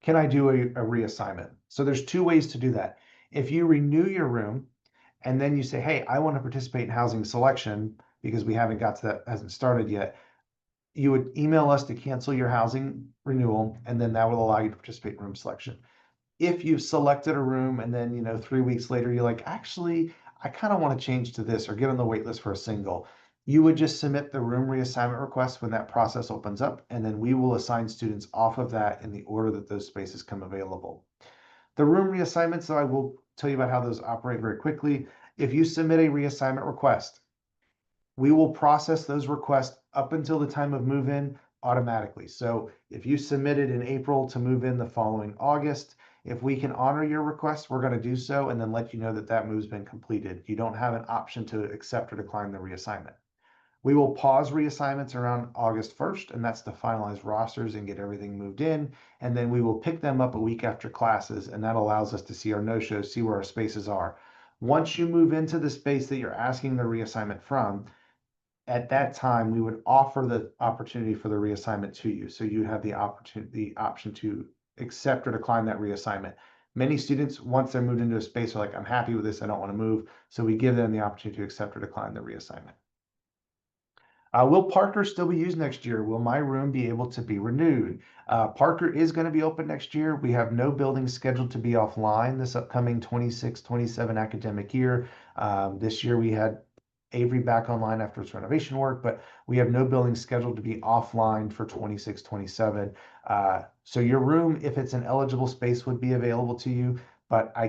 can I do a reassignment? So there's 2 ways to do that. If you renew your room and then you say, hey, I want to participate in housing selection because we haven't got to that, hasn't started yet, you would email us to cancel your housing renewal, and then that will allow you to participate in room selection. If you've selected a room and then, 3 weeks later, you're like, actually, I kind of want to change to this or get on the wait list for a single, you would just submit the room reassignment request when that process opens up, and then we will assign students off of that in the order that those spaces come available. The room reassignments, though, I will tell you about how those operate very quickly. If you submit a reassignment request, we will process those requests up until the time of move-in automatically. So if you submitted in April to move in the following August, if we can honor your request, we're going to do so and then let you know that that move's been completed. You don't have an option to accept or decline the reassignment. We will pause reassignments around August 1st, and that's to finalize rosters and get everything moved in. And then we will pick them up a week after classes, and that allows us to see our no-shows, see where our spaces are. Once you move into the space that you're asking the reassignment from, at that time, we would offer the opportunity for the reassignment to you. So you have the option to accept or decline that reassignment. Many students, once they're moved into a space, are like, I'm happy with this, I don't want to move. So we give them the opportunity to accept or decline the reassignment. Will Parker still be used next year? Will my room be able to be renewed? Parker is going to be open next year. We have no buildings scheduled to be offline this upcoming 26-27 academic year. This year we had Avery back online after its renovation work, but we have no buildings scheduled to be offline for 26-27. So your room, if it's an eligible space, would be available to you, but I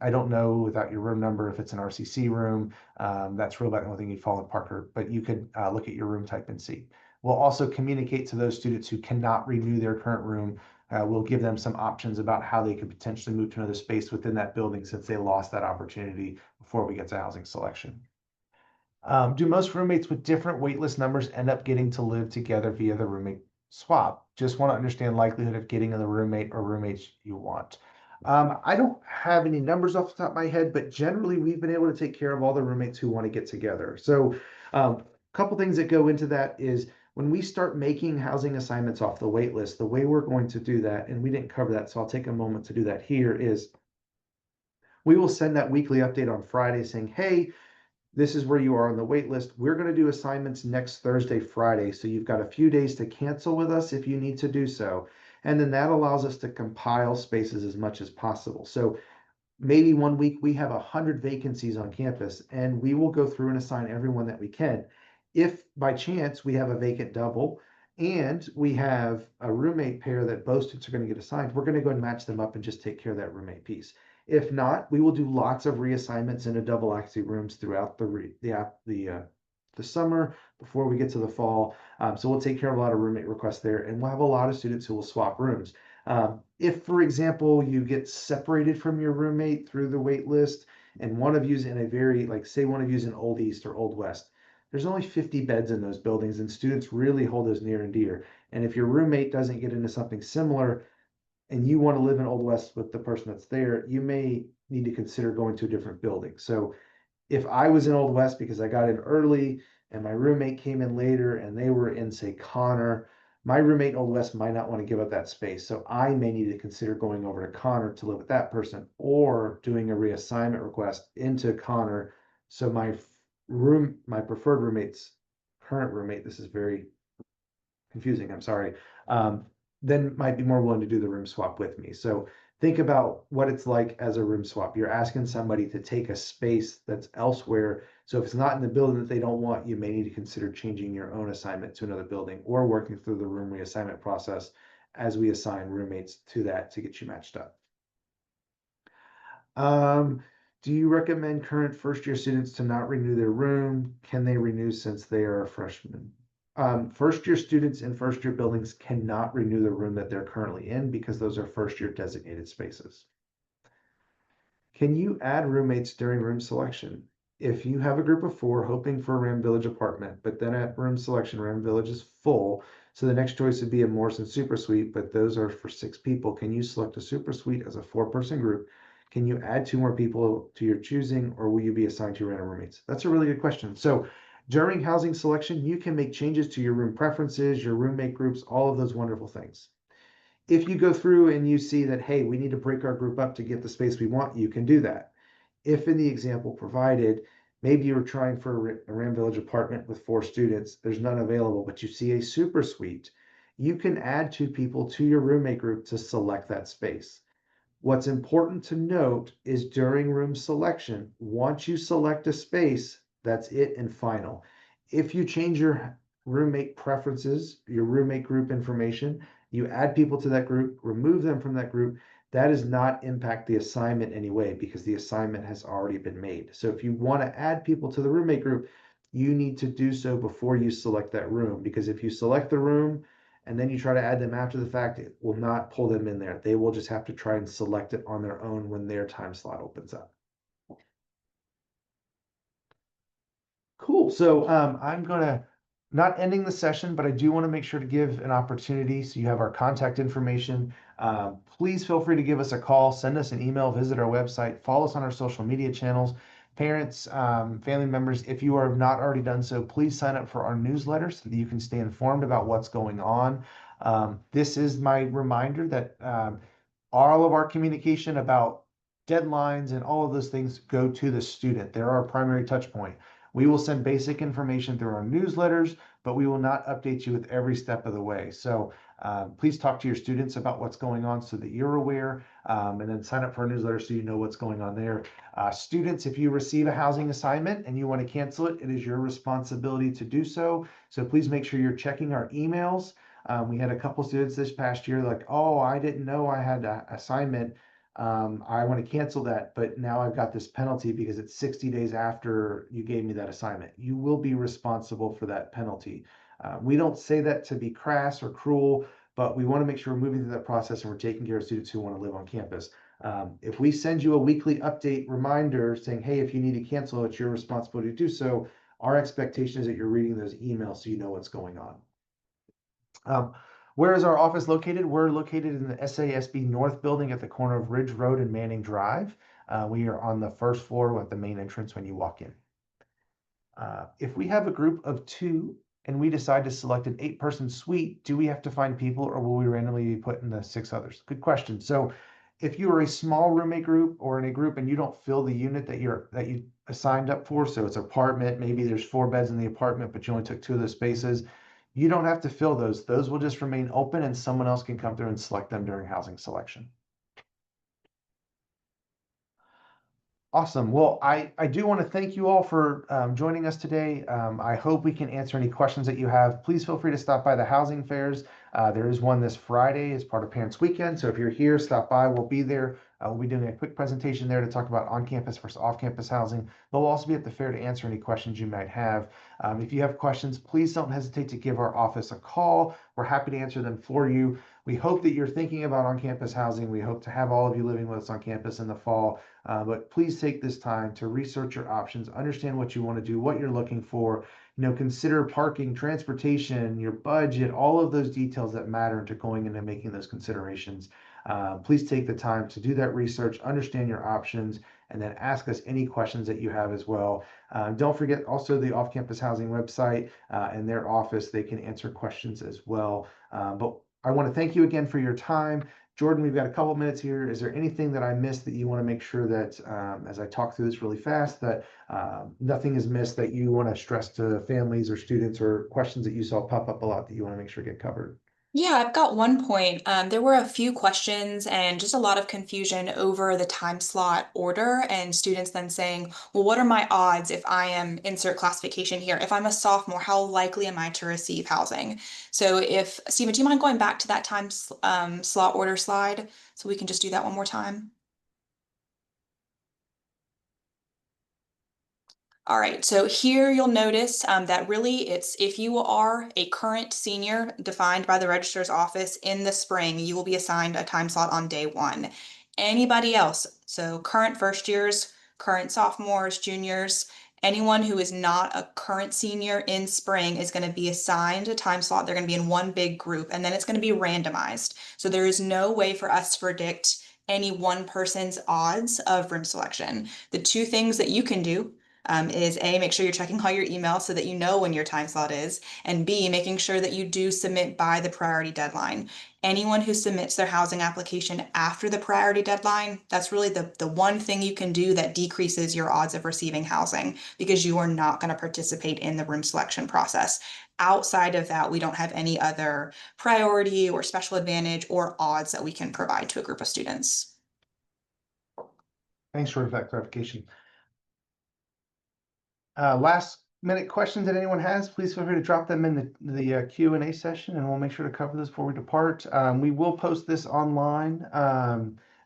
don't know without your room number if it's an RCC room. That's really about the only thing you'd fall in Parker, but you could look at your room type and see. We'll also communicate to those students who cannot renew their current room. We'll give them some options about how they could potentially move to another space within that building since they lost that opportunity before we get to housing selection. Do most roommates with different waitlist numbers end up getting to live together via the roommate swap? Just want to understand likelihood of getting the roommate or roommates you want. I don't have any numbers off the top of my head, but generally we've been able to take care of all the roommates who want to get together. So a couple things that go into that is when we start making housing assignments off the wait list, the way we're going to do that, and we didn't cover that, so I'll take a moment to do that here, is we will send that weekly update on Friday saying, hey, this is where you are on the wait list. We're going to do assignments next Thursday, Friday. So you've got a few days to cancel with us if you need to do so. And then that allows us to compile spaces as much as possible. So maybe one week we have 100 vacancies on campus and we will go through and assign everyone that we can. If by chance we have a vacant double and we have a roommate pair that both students are going to get assigned, we're going to go and match them up and just take care of that roommate piece. If not, we will do lots of reassignments into double occupancy rooms throughout the summer before we get to the fall. So we'll take care of a lot of roommate requests there, and we'll have a lot of students who will swap rooms. If, for example, you get separated from your roommate through the wait list, and one of you's in a very, like, say one of you's in Old East or Old West, there's only 50 beds in those buildings, and students really hold those near and dear. And if your roommate doesn't get into something similar, and you want to live in Old West with the person that's there, you may need to consider going to a different building. So if I was in Old West because I got in early and my roommate came in later and they were in, say, Connor, my roommate in Old West might not want to give up that space. So I may need to consider going over to Connor to live with that person or doing a reassignment request into Connor. So my preferred roommate's current roommate, this is very confusing, I'm sorry, then might be more willing to do the room swap with me. So think about what it's like as a room swap. You're asking somebody to take a space that's elsewhere. So if it's not in the building that they don't want, you may need to consider changing your own assignment to another building or working through the room reassignment process as we assign roommates to that to get you matched up. Do you recommend current first year students to not renew their room? Can they renew since they are a freshman? First year students in first year buildings cannot renew the room that they're currently in because those are first year designated spaces. Can you add roommates during room selection? If you have a group of 4 hoping for a Ram Village apartment, but then at room selection, Ram Village is full, so the next choice would be a Morrison Super Suite, but those are for 6 people. Can you select a Super Suite as a 4-person group? Can you add 2 more people to your choosing, or will you be assigned to random roommates? That's a really good question. So during housing selection, you can make changes to your room preferences, your roommate groups, all of those wonderful things. If you go through and you see that, hey, we need to break our group up to get the space we want, you can do that. If in the example provided, Maybe you're trying for a Ram Village apartment with 4 students. There's none available, but you see a super suite. You can add 2 people to your roommate group to select that space. What's important to note is during room selection, once you select a space, that's it and final. If you change your roommate preferences, your roommate group information, you add people to that group, remove them from that group, that does not impact the assignment anyway because the assignment has already been made. So if you want to add people to the roommate group, you need to do so before you select that room because if you select the room and then you try to add them after the fact, it will not pull them in there. They will just have to try and select it on their own when their time slot opens up. Cool. So I'm gonna not ending the session, but I do want to make sure to give an opportunity. So you have our contact information. Please feel free to give us a call, send us an email, visit our website, follow us on our social media channels. Parents, family members, if you have not already done so, please sign up for our newsletter so that you can stay informed about what's going on. This is my reminder that all of our communication about deadlines and all of those things go to the student. They're our primary touch point. We will send basic information through our newsletters, but we will not update you with every step of the way. So please talk to your students about what's going on so that you're aware, and then sign up for our newsletter so you know what's going on there. Students, if you receive a housing assignment and you want to cancel it, it is your responsibility to do so. So please make sure you're checking our emails. We had a couple students this past year like, oh, I didn't know I had an assignment. I want to cancel that, but now I've got this penalty because it's 60 days after you gave me that assignment. You will be responsible for that penalty. We don't say that to be crass or cruel, but we want to make sure we're moving through that process and we're taking care of students who want to live on campus. If we send you a weekly update reminder saying, hey, if you need to cancel, it's your responsibility to do so, our expectation is that you're reading those emails so you know what's going on. Where is our office located? We're located in the SASB North Building at the corner of Ridge Road and Manning Drive. We are on the first floor with the main entrance when you walk in. If we have a group of 2 and we decide to select an 8-person suite, do we have to find people or will we randomly be put in the 6 others? Good question. So if you are a small roommate group or in a group and you don't fill the unit that you signed up for, so it's an apartment, maybe there's 4 beds in the apartment, but you only took 2 of those spaces, you don't have to fill those. Those will just remain open and someone else can come through and select them during housing selection. Awesome. Well, I do want to thank you all for joining us today. I hope we can answer any questions that you have. Please feel free to stop by the housing fairs. There is one this Friday as part of Parents Weekend. So if you're here, stop by. We'll be there. We'll be doing a quick presentation there to talk about on-campus versus off-campus housing. But we'll also be at the fair to answer any questions you might have. If you have questions, please don't hesitate to give our office a call. We're happy to answer them for you. We hope that you're thinking about on-campus housing. We hope to have all of you living with us on campus in the fall. But please take this time to research your options, understand what you want to do, what you're looking for, consider parking, transportation, your budget, all of those details that matter into going into making those considerations. Please take the time to do that research, understand your options, and then ask us any questions that you have as well. Don't forget also the off-campus housing website and their office. They can answer questions as well. But I want to thank you again for your time. Jordan, we've got a couple minutes here. Is there anything that I missed that you want to make sure that, as I talk through this really fast, that nothing is missed that you want to stress to families or students or questions that you saw pop up a lot that you want to make sure get covered? Yeah, I've got one point. There were a few questions and just a lot of confusion over the time slot order, and students then saying, well, what are my odds if I am insert classification here? If I'm a sophomore, how likely am I to receive housing? So if, Stephen, do you mind going back to that slot order slide so we can just do that one more time? All right, so here you'll notice that really it's if you are a current senior defined by the registrar's office in the spring, you will be assigned a time slot on day 1. Anybody else, so current first years, current sophomores, juniors, anyone who is not a current senior in spring is going to be assigned a time slot. They're going to be in one big group and then it's going to be randomized. So there is no way for us to predict any one person's odds of room selection. The 2 things that you can do is A, make sure you're checking all your emails so that you know when your time slot is, and B, making sure that you do submit by the priority deadline. Anyone who submits their housing application after the priority deadline, that's really the one thing you can do that decreases your odds of receiving housing because you are not going to participate in the room selection process. Outside of that, we don't have any other priority or special advantage or odds that we can provide to a group of students. Thanks, Short, for that clarification. Last minute questions that anyone has, please feel free to drop them in the Q&A session, and we'll make sure to cover this before we depart. We will post this online,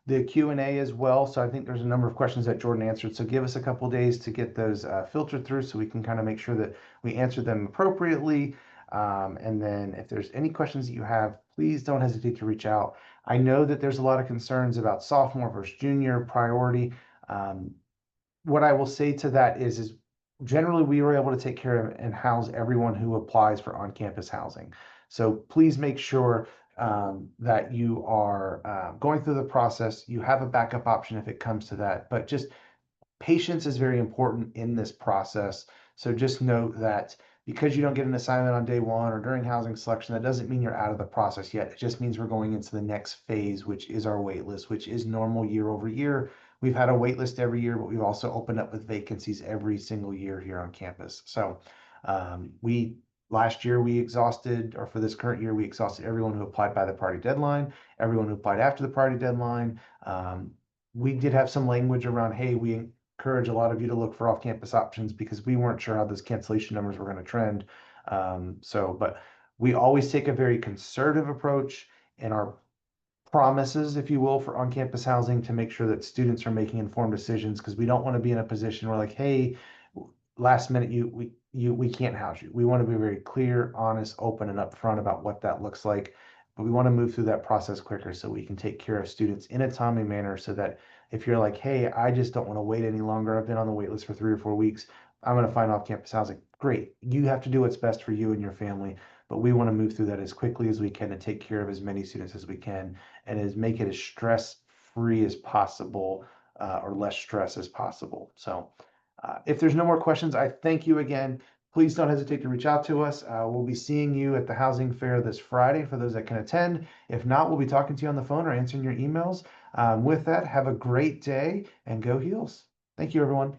the Q&A as well. So I think there's a number of questions that Jordan answered. So give us a couple days to get those filtered through so we can kind of make sure that we answer them appropriately. And then if there's any questions that you have, please don't hesitate to reach out. I know that there's a lot of concerns about sophomore versus junior priority. What I will say to that is generally we were able to take care of and house everyone who applies for on-campus housing. So please make sure that you are going through the process. You have a backup option if it comes to that, but just patience is very important in this process. So just note that because you don't get an assignment on day one or during housing selection, that doesn't mean you're out of the process yet. It just means we're going into the next phase, which is our wait list, which is normal year over year. We've had a wait list every year, but we've also opened up with vacancies every single year here on campus. So last year we exhausted, or for this current year, we exhausted everyone who applied by the priority deadline, everyone who applied after the priority deadline. We did have some language around, hey, we encourage a lot of you to look for off-campus options because we weren't sure how those cancellation numbers were going to trend. But we always take a very conservative approach in our promises, if you will, for on-campus housing to make sure that students are making informed decisions, because we don't want to be in a position where like, hey, last minute we can't house you. We want to be very clear, honest, open, and upfront about what that looks like. But we want to move through that process quicker so we can take care of students in a timely manner, so that if you're like, hey, I just don't want to wait any longer, I've been on the wait list for 3 or 4 weeks, I'm going to find off-campus housing. Great. You have to do what's best for you and your family, but we want to move through that as quickly as we can and take care of as many students as we can, and make it as stress-free as possible, or less stress as possible. So if there's no more questions, I thank you again. Please don't hesitate to reach out to us. We'll be seeing you at the housing fair this Friday for those that can attend. If not, we'll be talking to you on the phone or answering your emails. With that, have a great day and go Heels. Thank you, everyone.